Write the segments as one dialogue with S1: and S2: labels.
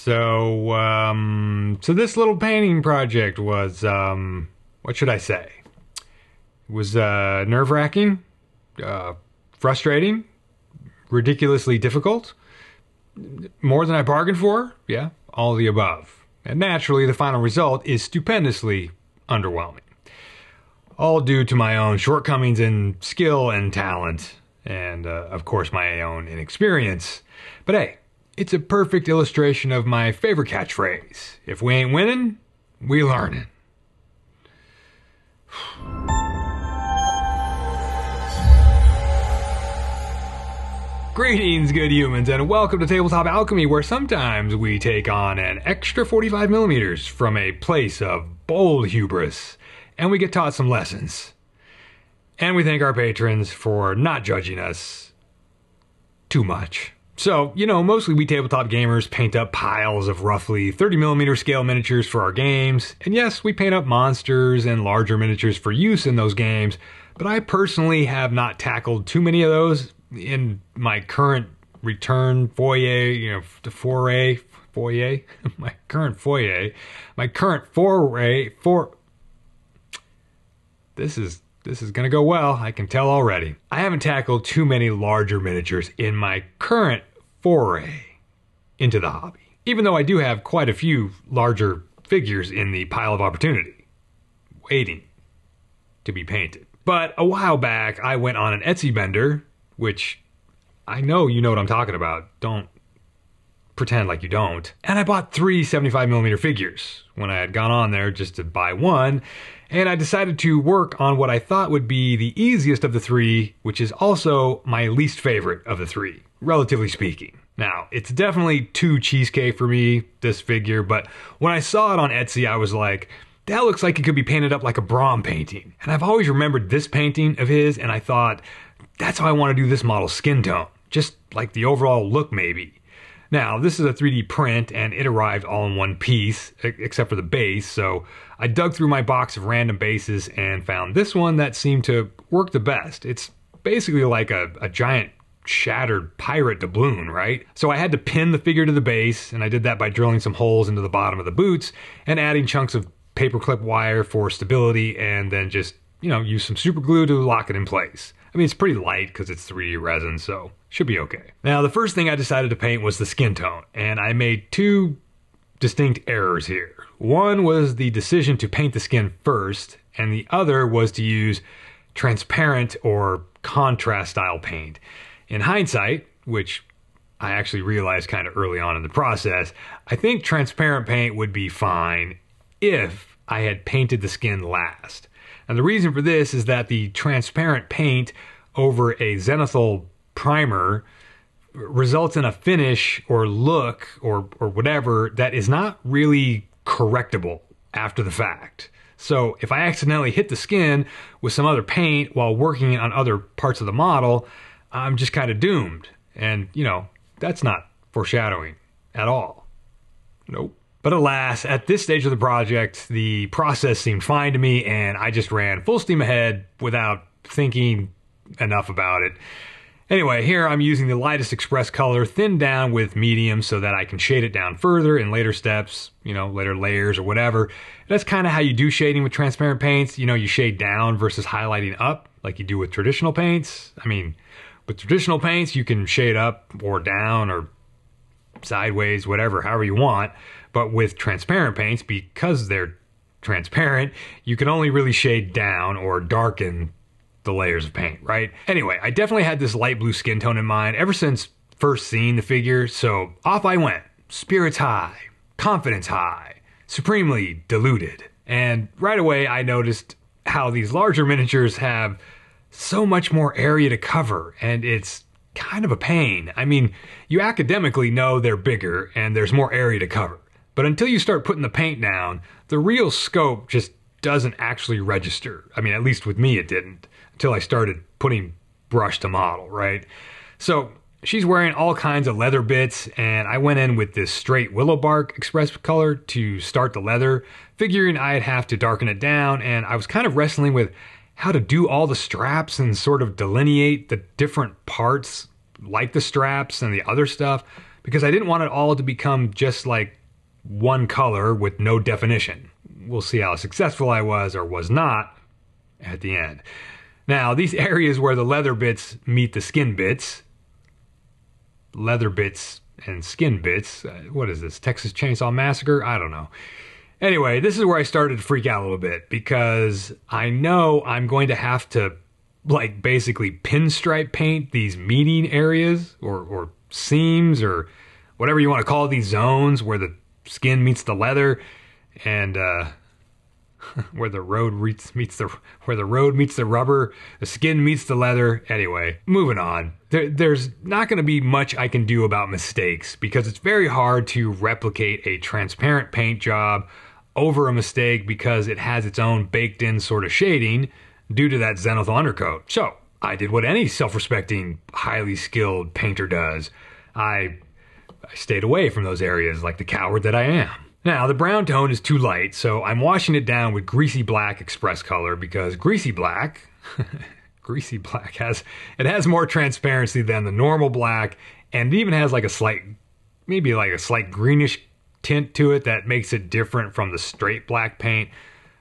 S1: So this little painting project was, what should I say? It was nerve-wracking, frustrating, ridiculously difficult, more than I bargained for, yeah, all of the above. And naturally, the final result is stupendously underwhelming. All due to my own shortcomings in skill and talent, and of course my own inexperience. But hey, it's a perfect illustration of my favorite catchphrase. If we ain't winning, we learning. Greetings, good humans, and welcome to Tabletop Alchemy, where sometimes we take on an extra 45 millimeters from a place of bold hubris, and we get taught some lessons. And we thank our patrons for not judging us too much. So, you know, mostly we tabletop gamers paint up piles of roughly 30mm scale miniatures for our games, and yes, we paint up monsters and larger miniatures for use in those games, but I personally have not tackled too many of those in my current return foyer, my current foray for... This is gonna go well, I can tell already. I haven't tackled too many larger miniatures in my current foray into the hobby, even though I do have quite a few larger figures in the pile of opportunity, waiting to be painted. But a while back, I went on an Etsy bender, which I know you know what I'm talking about. Don't pretend like you don't. And I bought 3 75mm figures when I had gone on there just to buy one, and I decided to work on what I thought would be the easiest of the 3, which is also my least favorite of the 3, relatively speaking. Now, it's definitely too cheesecake for me, this figure, but when I saw it on Etsy, I was like, that looks like it could be painted up like a Brahm painting. And I've always remembered this painting of his, and I thought, that's how I want to do this model's skin tone. Just like the overall look, maybe. Now, this is a 3D print, and it arrived all in one piece, except for the base, so I dug through my box of random bases and found this one that seemed to work the best. It's basically like a giant shattered pirate doubloon, right? So I had to pin the figure to the base, and I did that by drilling some holes into the bottom of the boots and adding chunks of paperclip wire for stability, and then just, you know, use some super glue to lock it in place. I mean, it's pretty light because it's 3D resin, so should be okay. Now, the first thing I decided to paint was the skin tone, and I made 2 distinct errors here. One was the decision to paint the skin first, and the other was to use transparent or contrast style paint. In hindsight, which I actually realized kind of early on in the process, I think transparent paint would be fine if I had painted the skin last. And the reason for this is that the transparent paint over a zenithal primer results in a finish or look or whatever that is not really correctable after the fact. So if I accidentally hit the skin with some other paint while working on other parts of the model, I'm just kind of doomed. And, you know, that's not foreshadowing at all. Nope. But alas, at this stage of the project, the process seemed fine to me, and I just ran full steam ahead without thinking enough about it. Anyway, here I'm using the lightest express color, thinned down with medium so that I can shade it down further in later steps, you know, later layers or whatever. That's kind of how you do shading with transparent paints. You know, you shade down versus highlighting up like you do with traditional paints. I mean, with traditional paints, you can shade up or down or sideways, whatever, however you want. But with transparent paints, because they're transparent, you can only really shade down or darken the layers of paint, right? Anyway, I definitely had this light blue skin tone in mind ever since first seeing the figure, so off I went. Spirits high, confidence high, supremely deluded. And right away I noticed how these larger miniatures have so much more area to cover, and it's kind of a pain. I mean, you academically know they're bigger and there's more area to cover. But until you start putting the paint down, the real scope just doesn't actually register. I mean, at least with me it didn't, until I started putting brush to model, right? So she's wearing all kinds of leather bits, and I went in with this straight willow bark express color to start the leather, figuring I'd have to darken it down, and I was kind of wrestling with how to do all the straps and sort of delineate the different parts, like the straps and the other stuff, because I didn't want it all to become just like one color with no definition. We'll see how successful I was or was not at the end. Now, these areas where the leather bits meet the skin bits, leather bits and skin bits, what is this, Texas Chainsaw Massacre? I don't know. Anyway, this is where I started to freak out a little bit because I know I'm going to have to like basically pinstripe paint these meeting areas or seams or whatever you want to call these zones where the skin meets the leather and where the road meets the rubber, the skin meets the leather. Anyway, moving on. There's not going to be much I can do about mistakes because it's very hard to replicate a transparent paint job over a mistake because it has its own baked in sort of shading due to that zenithal undercoat. So I did what any self-respecting, highly skilled painter does. I stayed away from those areas like the coward that I am. Now, the brown tone is too light, so I'm washing it down with Greasy Black Express Color because Greasy Black has more transparency than the normal black, and it even has like a slight greenish tint to it that makes it different from the straight black paint.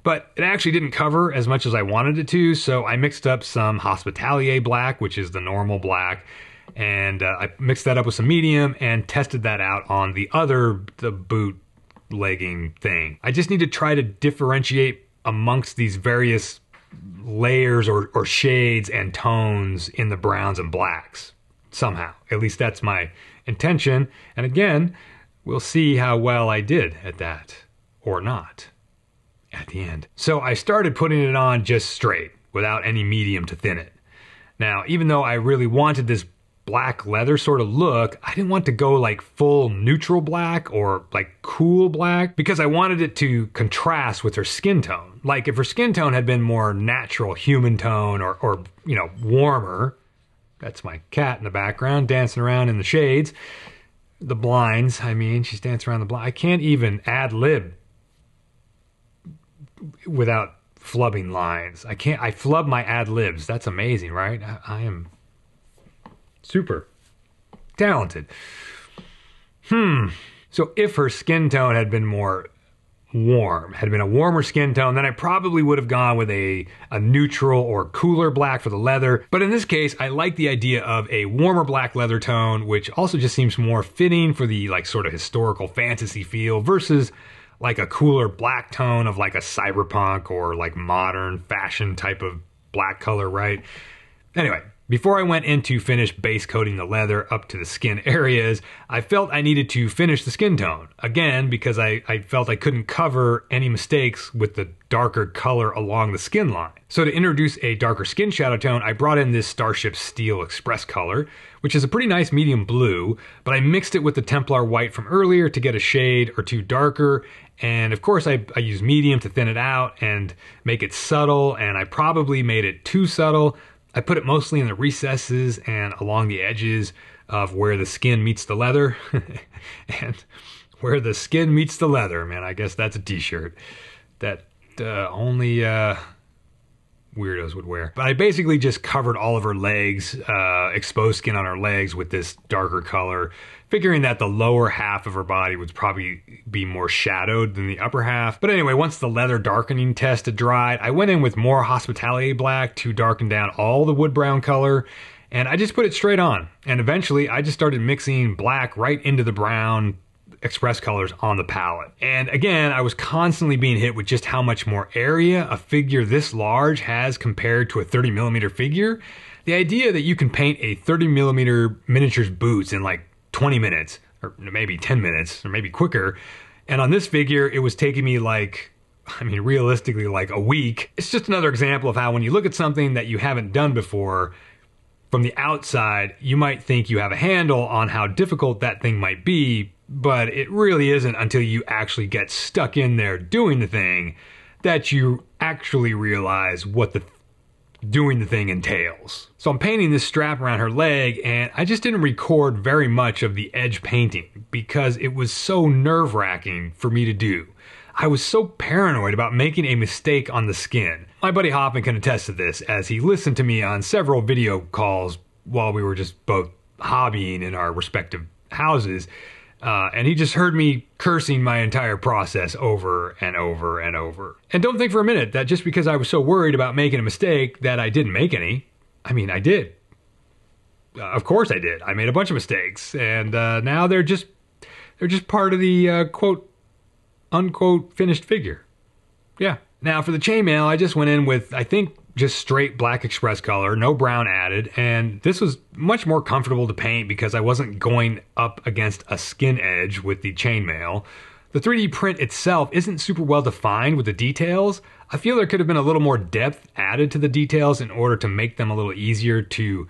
S1: But it actually didn't cover as much as I wanted it to, so I mixed up some Hospitalier black, which is the normal black, and I mixed that up with some medium and tested that out on the boot legging thing. I just need to try to differentiate amongst these various layers or shades and tones in the browns and blacks somehow. At least that's my intention. And again, we'll see how well I did at that or not at the end. So I started putting it on just straight without any medium to thin it. Now, even though I really wanted this black leather sort of look, I didn't want to go like full neutral black or like cool black because I wanted it to contrast with her skin tone. Like if her skin tone had been more natural human tone or you know, warmer. That's my cat in the background dancing around in the shades. The blinds, I mean, she's dancing around the blind. I can't even ad-lib without flubbing lines. I flub my ad-libs. That's amazing, right? I am super talented. So if her skin tone had been more warm, had been a warmer skin tone, then I probably would have gone with a neutral or cooler black for the leather. But in this case, I like the idea of a warmer black leather tone, which also just seems more fitting for the like sort of historical fantasy feel versus like a cooler black tone of like a cyberpunk or like modern fashion type of black color, right? Anyway, before I went in to finish base coating the leather up to the skin areas, I felt I needed to finish the skin tone. Again, because I felt I couldn't cover any mistakes with the darker color along the skin line. So to introduce a darker skin shadow tone, I brought in this Starship Steel Express color, which is a pretty nice medium blue, but I mixed it with the Templar white from earlier to get a shade or two darker. And of course I used medium to thin it out and make it subtle, and I probably made it too subtle. I put it mostly in the recesses and along the edges of where the skin meets the leather. And where the skin meets the leather, man, I guess that's a t-shirt that only weirdos would wear. But I basically just covered all of her legs, exposed skin on her legs with this darker color, figuring that the lower half of her body would probably be more shadowed than the upper half. But anyway, once the leather darkening test had dried, I went in with more Hospitalier black to darken down all the wood brown color, and I just put it straight on. And eventually I just started mixing black right into the brown express colors on the palette. And again, I was constantly being hit with just how much more area a figure this large has compared to a 30mm figure. The idea that you can paint a 30mm miniatures boots in like 20 minutes, or maybe 10 minutes, or maybe quicker. And on this figure, it was taking me like, I mean, realistically, like a week. It's just another example of how when you look at something that you haven't done before, from the outside, you might think you have a handle on how difficult that thing might be, but it really isn't until you actually get stuck in there doing the thing that you actually realize what doing the thing entails. So I'm painting this strap around her leg, and I just didn't record very much of the edge painting because it was so nerve-wracking for me to do. I was so paranoid about making a mistake on the skin. My buddy Hoffman can attest to this, as he listened to me on several video calls while we were just both hobbying in our respective houses, And he just heard me cursing my entire process over and over and over. And don't think for a minute that just because I was so worried about making a mistake that I didn't make any. I mean, I did. Of course I did. I made a bunch of mistakes. And now they're just part of the quote, unquote, finished figure. Yeah. Now for the chainmail, I just went in with, I think, just straight black express color, no brown added, and this was much more comfortable to paint because I wasn't going up against a skin edge with the chainmail. The 3D print itself isn't super well defined with the details. I feel there could have been a little more depth added to the details in order to make them a little easier to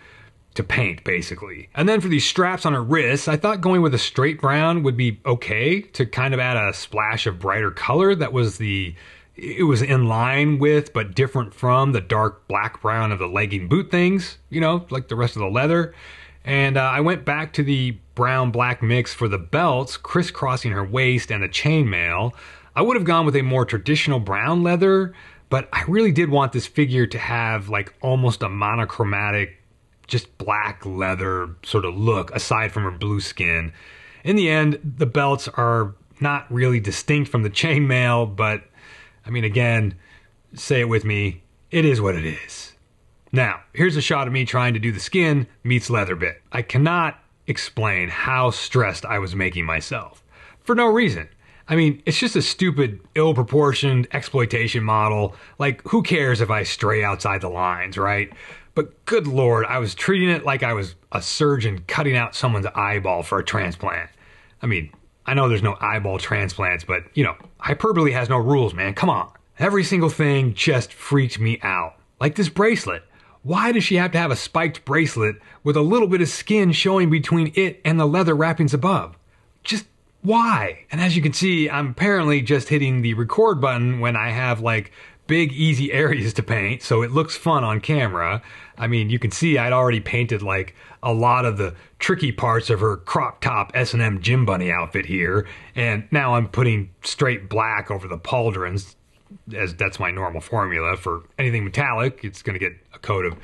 S1: paint, basically. And then for these straps on her wrists, I thought going with a straight brown would be okay to kind of add a splash of brighter color that was it was in line with, but different from, the dark black brown of the legging boot things, you know, like the rest of the leather. And I went back to the brown black mix for the belts, crisscrossing her waist and the chainmail. I would have gone with a more traditional brown leather, but I really did want this figure to have like almost a monochromatic, just black leather sort of look aside from her blue skin. In the end, the belts are not really distinct from the chainmail, but I mean, again, say it with me, it is what it is. Now, here's a shot of me trying to do the skin meets leather bit. I cannot explain how stressed I was making myself. For no reason. I mean, it's just a stupid, ill-proportioned exploitation model. Like, who cares if I stray outside the lines, right? But good lord, I was treating it like I was a surgeon cutting out someone's eyeball for a transplant. I mean, I know there's no eyeball transplants, but, you know, hyperbole has no rules, man. Come on. Every single thing just freaked me out. Like this bracelet. Why does she have to have a spiked bracelet with a little bit of skin showing between it and the leather wrappings above? Just why? And as you can see, I'm apparently just hitting the record button when I have like big easy areas to paint, so it looks fun on camera. I mean, you can see I'd already painted like a lot of the tricky parts of her crop top S&M gym bunny outfit here, and now I'm putting straight black over the pauldrons, as that's my normal formula. For anything metallic, it's going to get a coat of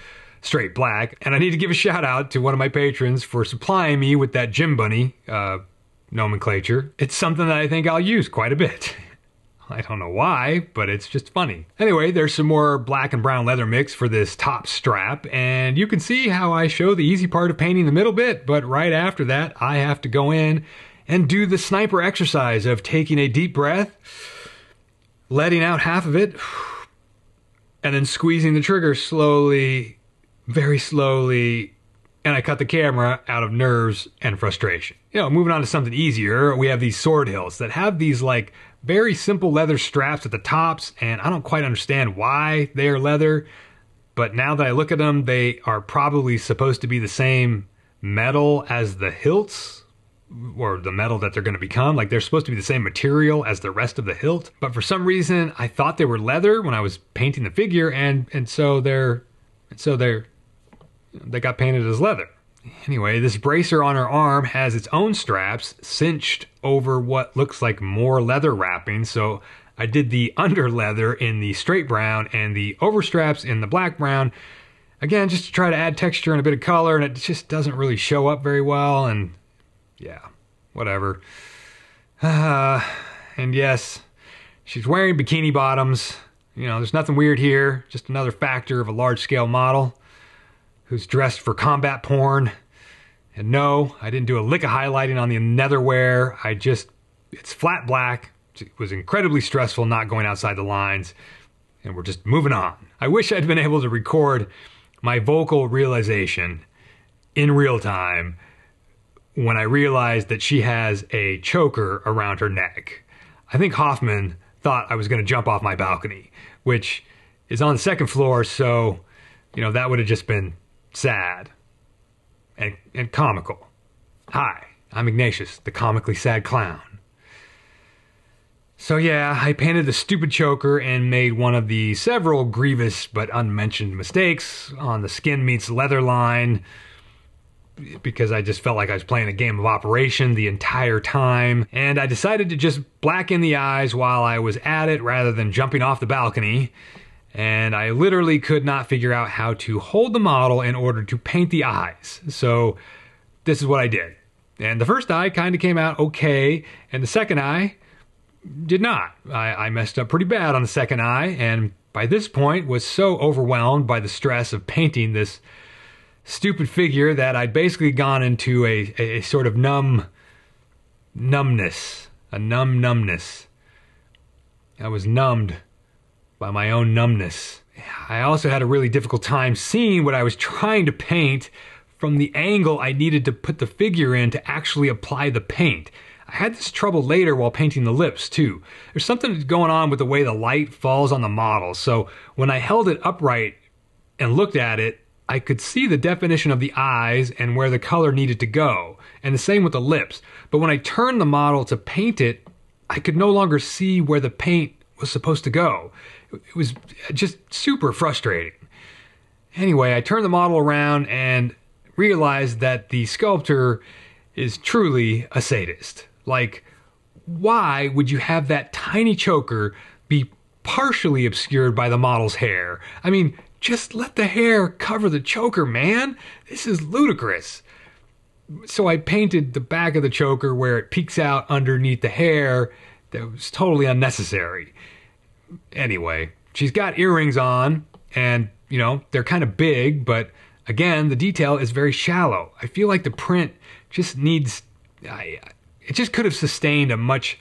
S1: straight black. And I need to give a shout out to one of my patrons for supplying me with that gym bunny nomenclature. It's something that I think I'll use quite a bit. I don't know why, but it's just funny. Anyway, there's some more black and brown leather mix for this top strap, and you can see how I show the easy part of painting the middle bit, but right after that, I have to go in and do the sniper exercise of taking a deep breath, letting out half of it, and then squeezing the trigger slowly, very slowly, and I cut the camera out of nerves and frustration. You know, moving on to something easier, we have these sword hilts that have these like very simple leather straps at the tops, and I don't quite understand why they are leather, but now that I look at them, they are probably supposed to be the same metal as the hilts, or the metal that they're going to become. Like, they're supposed to be the same material as the rest of the hilt, but for some reason I thought they were leather when I was painting the figure, and so they got painted as leather. Anyway, this bracer on her arm has its own straps cinched over what looks like more leather wrapping, so I did the under leather in the straight brown and the overstraps in the black brown. Again, just to try to add texture and a bit of color, and it just doesn't really show up very well, and yeah, whatever. And yes, she's wearing bikini bottoms. You know, there's nothing weird here, just another factor of a large-scale model who's dressed for combat porn. And no, I didn't do a lick of highlighting on the netherwear. It's flat black. It was incredibly stressful not going outside the lines, and we're just moving on. I wish I'd been able to record my vocal realization in real time when I realized that she has a choker around her neck. I think Hoffman thought I was going to jump off my balcony, which is on the second floor, so, you know, that would have just been sad and comical. Hi, I'm Ignatius, the comically sad clown. So yeah, I painted the stupid choker and made one of the several grievous but unmentioned mistakes on the skin meets leather line, because I just felt like I was playing a game of Operation the entire time, and I decided to just blacken the eyes while I was at it rather than jumping off the balcony. And I literally could not figure out how to hold the model in order to paint the eyes. So this is what I did. And the first eye kind of came out okay, and the second eye did not. I messed up pretty bad on the second eye, and by this point was so overwhelmed by the stress of painting this stupid figure that I'd basically gone into a sort of numbness. A numbness. I was numbed by my own numbness. I also had a really difficult time seeing what I was trying to paint from the angle I needed to put the figure in to actually apply the paint. I had this trouble later while painting the lips too. There's something going on with the way the light falls on the model, so when I held it upright and looked at it, I could see the definition of the eyes and where the color needed to go, and the same with the lips. But when I turned the model to paint it, I could no longer see where the paint was supposed to go. It was just super frustrating. Anyway, I turned the model around and realized that the sculptor is truly a sadist. Like, why would you have that tiny choker be partially obscured by the model's hair? I mean, just let the hair cover the choker, man. This is ludicrous. So I painted the back of the choker where it peeks out underneath the hair. That was totally unnecessary. Anyway, she's got earrings on, and, you know, they're kind of big, but again, the detail is very shallow. I feel like the print just needs, it just could have sustained a much,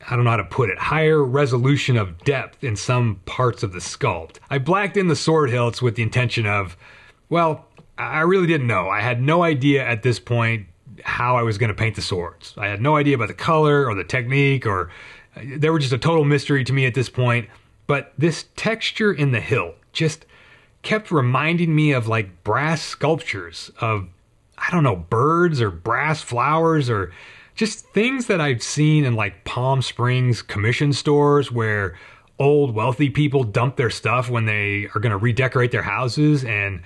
S1: I don't know how to put it, higher resolution of depth in some parts of the sculpt. I blacked in the sword hilts with the intention of, well, I really didn't know. I had no idea at this point how I was going to paint the swords. I had no idea about the color or the technique, or they were just a total mystery to me at this point. But this texture in the hilt just kept reminding me of like brass sculptures of, I don't know, birds or brass flowers or just things that I've seen in like Palm Springs commission stores where old wealthy people dump their stuff when they are going to redecorate their houses. And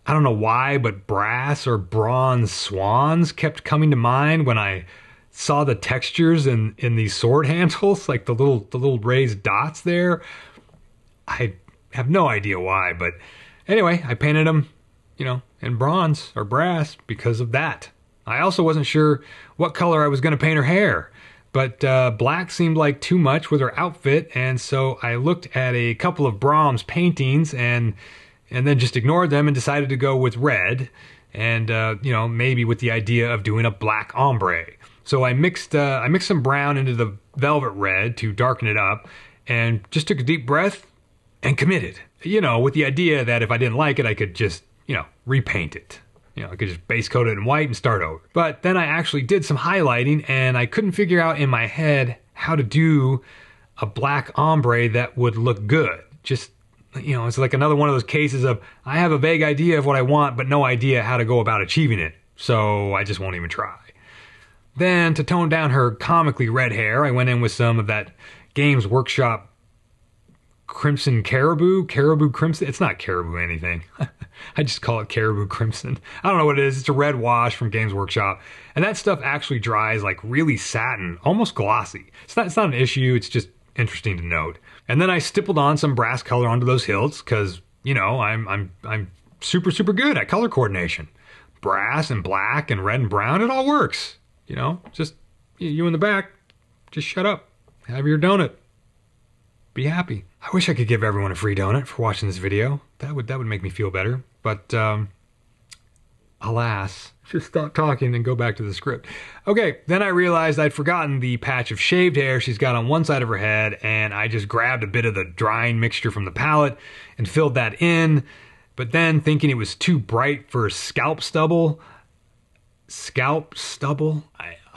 S1: I don't know why, but brass or bronze swans kept coming to mind when I saw the textures in these sword handles, like the little raised dots there. I have no idea why, but anyway, I painted them, you know, in bronze or brass because of that. I also wasn't sure what color I was going to paint her hair, but black seemed like too much with her outfit, and so I looked at a couple of Brahms paintings and then just ignored them and decided to go with red, and you know, maybe with the idea of doing a black ombre. So I mixed some brown into the velvet red to darken it up, and just took a deep breath and committed. You know, with the idea that if I didn't like it, I could just, you know, repaint it. You know, I could just base coat it in white and start over. But then I actually did some highlighting, and I couldn't figure out in my head how to do a black ombre that would look good. Just, you know, it's like another one of those cases of, I have a vague idea of what I want, but no idea how to go about achieving it. So I just won't even try. Then, to tone down her comically red hair, I went in with some of that Games Workshop Crimson Caribou Crimson. It's not Caribou anything. I just call it Caribou Crimson. I don't know what it is. It's a red wash from Games Workshop. And that stuff actually dries like really satin, almost glossy. It's not an issue. It's just interesting to note. And then I stippled on some brass color onto those hilts because, you know, I'm super good at color coordination. Brass and black and red and brown, it all works. You know, just you in the back, just shut up. Have your donut. Be happy. I wish I could give everyone a free donut for watching this video. That would make me feel better. But alas, just stop talking and go back to the script. Okay, then I realized I'd forgotten the patch of shaved hair she's got on one side of her head, and I just grabbed a bit of the drying mixture from the palette and filled that in. But then, thinking it was too bright for scalp stubble,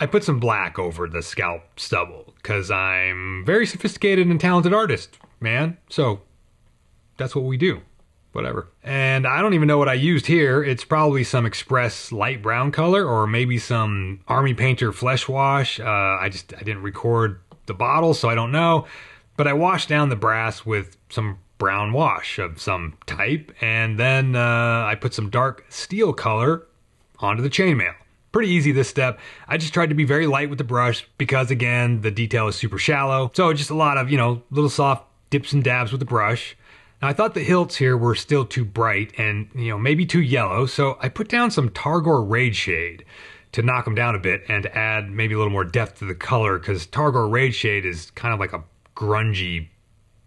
S1: I put some black over the scalp stubble because I'm very sophisticated and talented artist, man. So that's what we do. Whatever. And I don't even know what I used here. It's probably some Express light brown color or maybe some Army Painter flesh wash. I didn't record the bottle, so I don't know. But I washed down the brass with some brown wash of some type, and then I put some dark steel color onto the chainmail. Pretty easy this step. I just tried to be very light with the brush because, again, the detail is super shallow. So just a lot of, you know, little soft dips and dabs with the brush. Now I thought the hilts here were still too bright and, you know, maybe too yellow, so I put down some Targor Raid Shade to knock them down a bit and to add maybe a little more depth to the color, because Targor Raid Shade is kind of like a grungy,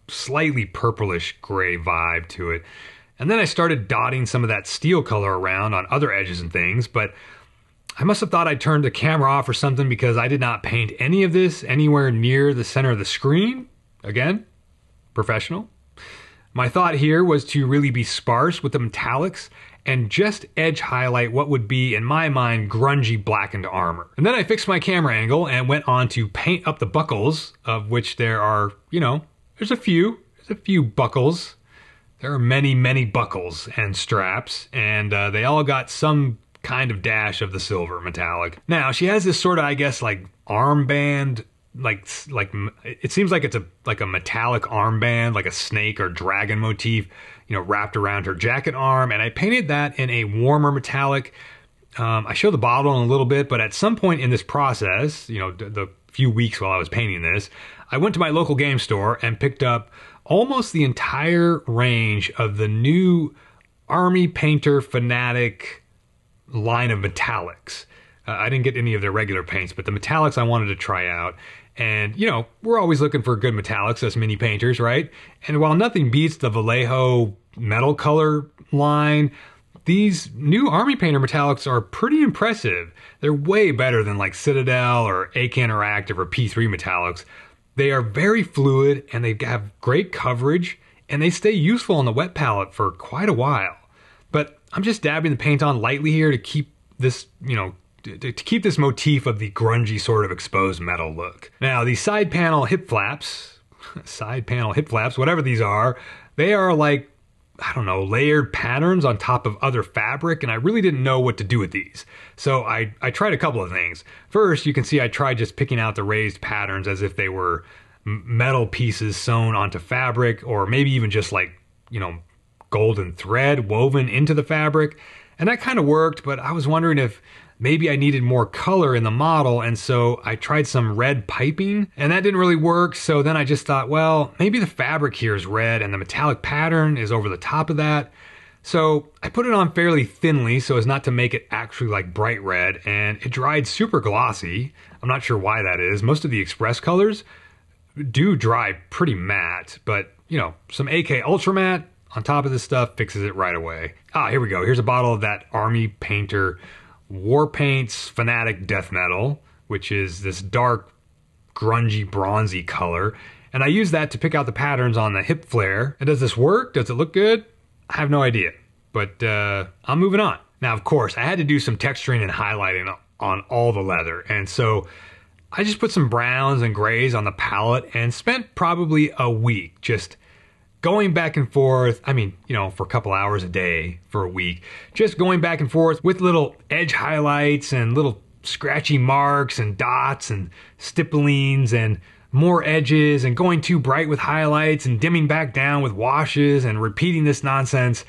S1: slightly purplish gray vibe to it. And then I started dotting some of that steel color around on other edges and things, but I must have thought I turned the camera off or something, because I did not paint any of this anywhere near the center of the screen. Again, professional. My thought here was to really be sparse with the metallics and just edge highlight what would be, in my mind, grungy blackened armor. And then I fixed my camera angle and went on to paint up the buckles, of which there are, there's a few buckles. There are many, many buckles and straps, and they all got some kind of dash of the silver metallic. Now, she has this sort of, I guess, like armband, like it seems like it's a metallic armband, like a snake or dragon motif, wrapped around her jacket arm, and I painted that in a warmer metallic. I show the bottle in a little bit, but at some point in this process, the few weeks while I was painting this, I went to my local game store and picked up almost the entire range of the new Army Painter Fanatic line of metallics. I didn't get any of their regular paints, but the metallics I wanted to try out. And, we're always looking for good metallics as mini painters, right? And while nothing beats the Vallejo metal color line, these new Army Painter metallics are pretty impressive. They're way better than like Citadel or Akin Interactive or P3 metallics. They are very fluid, and they have great coverage, and they stay useful on the wet palette for quite a while. But I'm just dabbing the paint on lightly here to keep this, to keep this motif of the grungy sort of exposed metal look. Now, these side panel hip flaps, whatever these are, they are like, I don't know, layered patterns on top of other fabric, and I really didn't know what to do with these. So I tried a couple of things. First, you can see I tried just picking out the raised patterns as if they were metal pieces sewn onto fabric, or maybe even just like, golden thread woven into the fabric. And that kind of worked, but I was wondering if maybe I needed more color in the model, and so I tried some red piping, and that didn't really work. So then I just thought, well, maybe the fabric here is red and the metallic pattern is over the top of that. So I put it on fairly thinly so as not to make it actually like bright red, and it dried super glossy. I'm not sure why that is. Most of the Express colors do dry pretty matte, but some AK Ultra Matte on top of this stuff fixes it right away. Here we go. Here's a bottle of that Army Painter Warpaints Fanatic Death Metal, which is this dark, grungy, bronzy color. And I use that to pick out the patterns on the hip flare. And does this work? Does it look good? I have no idea. But I'm moving on. Now, of course, I had to do some texturing and highlighting on all the leather. And so I just put some browns and grays on the palette and spent probably a week just going back and forth, for a couple hours a day for a week, just going back and forth with little edge highlights and little scratchy marks and dots and stipplings and more edges, and going too bright with highlights and dimming back down with washes, and repeating this nonsense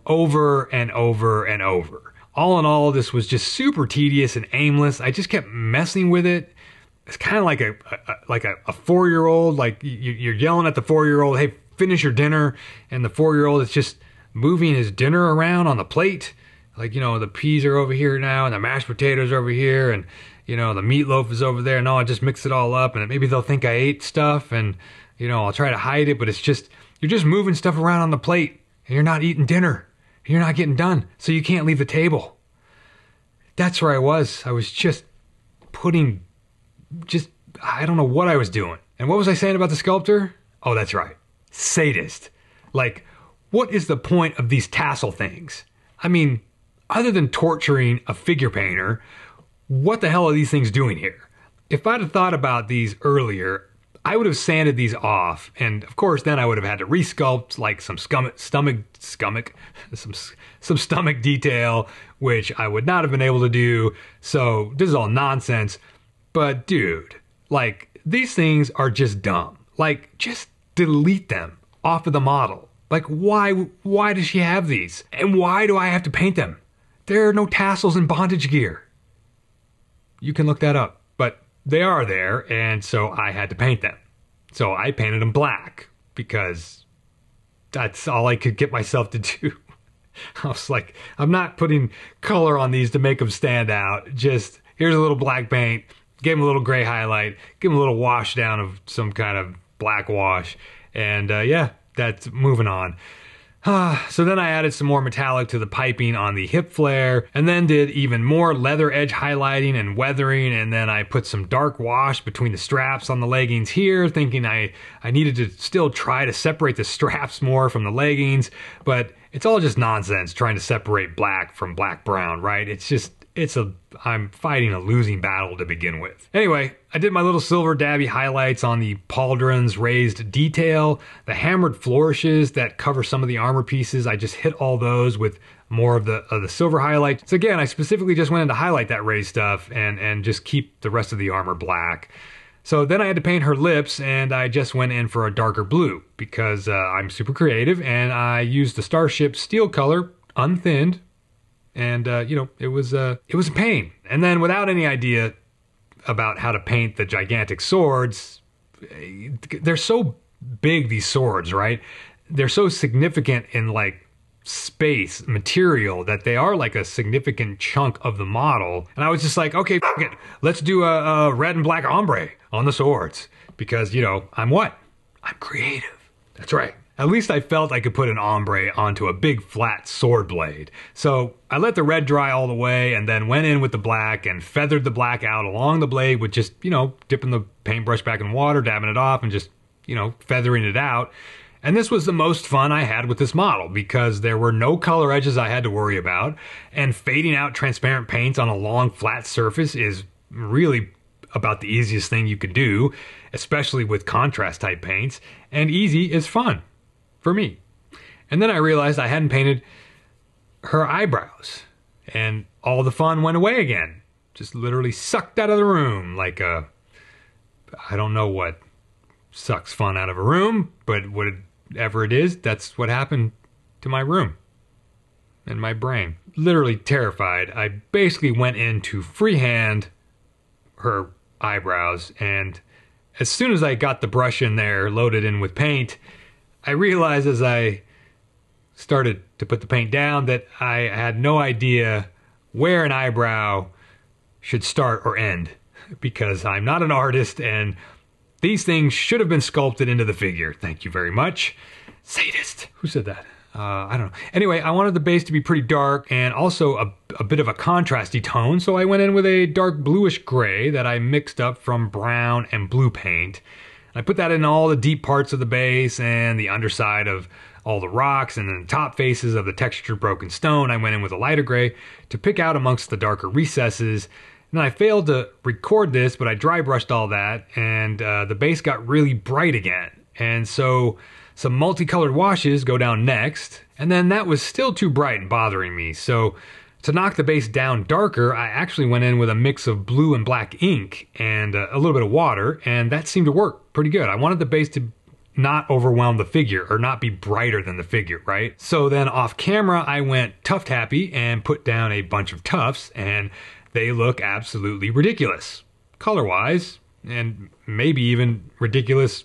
S1: over and over and over. All in all, this was just super tedious and aimless. I just kept messing with it. It's kind of like a 4-year-old, like you're yelling at the 4-year-old, hey, finish your dinner, and the 4-year-old is just moving his dinner around on the plate. Like, the peas are over here now, and the mashed potatoes are over here, and, the meatloaf is over there. No, I just mix it all up, and maybe they'll think I ate stuff, and, I'll try to hide it, but it's just, you're just moving stuff around on the plate, and you're not eating dinner. You're not getting done, so you can't leave the table. That's where I was. I was just I don't know what I was doing. And what was I saying about the sculptor? Oh, that's right. Sadist. Like, what is the point of these tassel things? Other than torturing a figure painter, what the hell are these things doing here? If I'd have thought about these earlier, I would have sanded these off, and of course then I would have had to resculpt like some stomach detail, which I would not have been able to do. So this is all nonsense. But dude, like, these things are just dumb. Like, just delete them off of the model. Like, why does she have these? And why do I have to paint them? There are no tassels in bondage gear. You can look that up, but they are there, and so I had to paint them. So I painted them black because that's all I could get myself to do. I was like, I'm not putting color on these to make them stand out. Just, here's a little black paint, give him a little gray highlight, give him a little wash down of some kind of black wash, and yeah, that's moving on. So then I added some more metallic to the piping on the hip flare, and then did even more leather edge highlighting and weathering, and then I put some dark wash between the straps on the leggings here, thinking I needed to still try to separate the straps more from the leggings, but it's all just nonsense trying to separate black from black brown, right? I'm fighting a losing battle to begin with. Anyway, I did my little silver dabby highlights on the pauldron's raised detail, the hammered flourishes that cover some of the armor pieces. I just hit all those with more of the silver highlights. So again, I specifically just went in to highlight that raised stuff and just keep the rest of the armor black. So then I had to paint her lips, and I just went in for a darker blue because I'm super creative, and I used the Starship steel color, unthinned, and it was a pain. And then without any idea about how to paint the gigantic swords, they're so big, these swords, right? They're so significant in like space material that they are like a significant chunk of the model. And I was just like, okay, f it. Let's do a red and black ombre on the swords because, I'm what? I'm creative. That's right. At least I felt I could put an ombre onto a big flat sword blade. So I let the red dry all the way and then went in with the black and feathered the black out along the blade with just, dipping the paintbrush back in water, dabbing it off, and just, feathering it out. And this was the most fun I had with this model because there were no color edges I had to worry about, and fading out transparent paints on a long flat surface is really about the easiest thing you could do, especially with contrast type paints, and easy is fun. For me. And then I realized I hadn't painted her eyebrows, and all the fun went away again. Just literally sucked out of the room like I don't know what sucks fun out of a room, but whatever it is, that's what happened to my room and my brain. Literally terrified. I basically went in to freehand her eyebrows, and as soon as I got the brush in there loaded in with paint, I realized as I started to put the paint down that I had no idea where an eyebrow should start or end because I'm not an artist and these things should have been sculpted into the figure. Thank you very much. Sadist. Who said that? I don't know. Anyway, I wanted the base to be pretty dark and also a bit of a contrasty tone, so I went in with a dark bluish gray that I mixed up from brown and blue paint. I put that in all the deep parts of the base and the underside of all the rocks, and then the top faces of the textured broken stone I went in with a lighter gray to pick out amongst the darker recesses. And then I failed to record this, but I dry brushed all that, and the base got really bright again. And so some multicolored washes go down next, and then that was still too bright and bothering me. So to knock the base down darker, I actually went in with a mix of blue and black ink and a little bit of water, and that seemed to work pretty good. I wanted the base to not overwhelm the figure or not be brighter than the figure, right? So then off camera, I went tuft happy and put down a bunch of tufts, and they look absolutely ridiculous color-wise, and maybe even ridiculous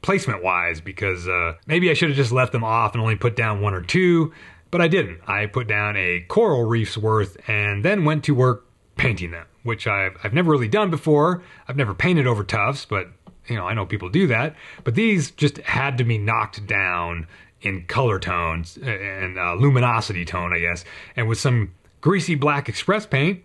S1: placement-wise, because maybe I should have just left them off and only put down one or two. But I didn't. I put down a coral reef's worth and then went to work painting them, which I've never really done before. I've never painted over tufts, but I know people do that. But these just had to be knocked down in color tones and luminosity tone, I guess. And with some greasy black express paint,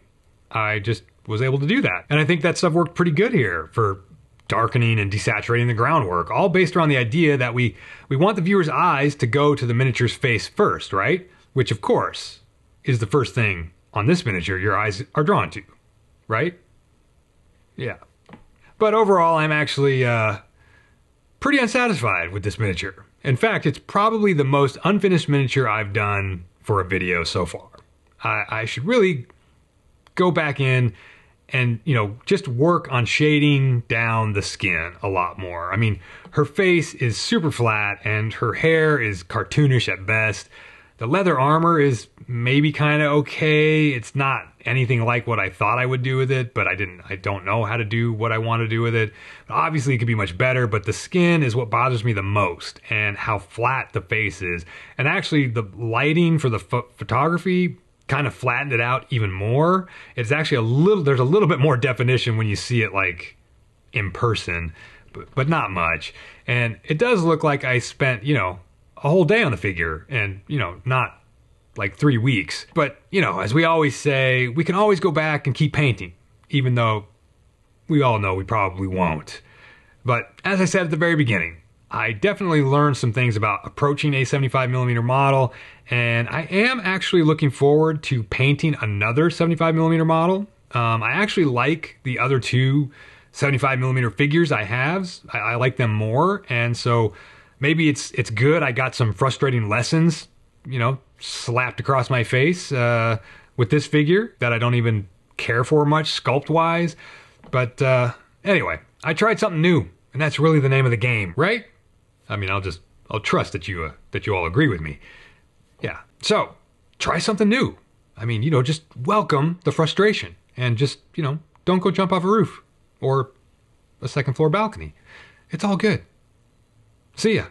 S1: I just was able to do that. And I think that stuff worked pretty good here for darkening and desaturating the groundwork, all based around the idea that we want the viewer's eyes to go to the miniature's face first, right? Which, of course, is the first thing on this miniature your eyes are drawn to, right? Yeah. But overall, I'm actually pretty unsatisfied with this miniature. In fact, it's probably the most unfinished miniature I've done for a video so far. I should really go back in and, just work on shading down the skin a lot more. I mean, her face is super flat and her hair is cartoonish at best. The leather armor is maybe kind of okay. It's not anything like what I thought I would do with it, but I don't know how to do what I want to do with it. Obviously, it could be much better, but the skin is what bothers me the most, and how flat the face is. And actually, the lighting for the photography kind of flattened it out even more. It's actually there's a little bit more definition when you see it like in person, but not much. And it does look like I spent, a whole day on the figure and, not like 3 weeks. But, as we always say, we can always go back and keep painting, even though we all know we probably won't. But as I said at the very beginning, I definitely learned some things about approaching a 75mm model, and I am actually looking forward to painting another 75mm model. I actually like the other two 75mm figures I have. I like them more, and so maybe it's good I got some frustrating lessons, slapped across my face with this figure that I don't even care for much sculpt-wise. But anyway, I tried something new, and that's really the name of the game, right? I mean, I'll trust that you all agree with me. Yeah. So try something new. I mean, just welcome the frustration and just, don't go jump off a roof or a second floor balcony. It's all good. See ya.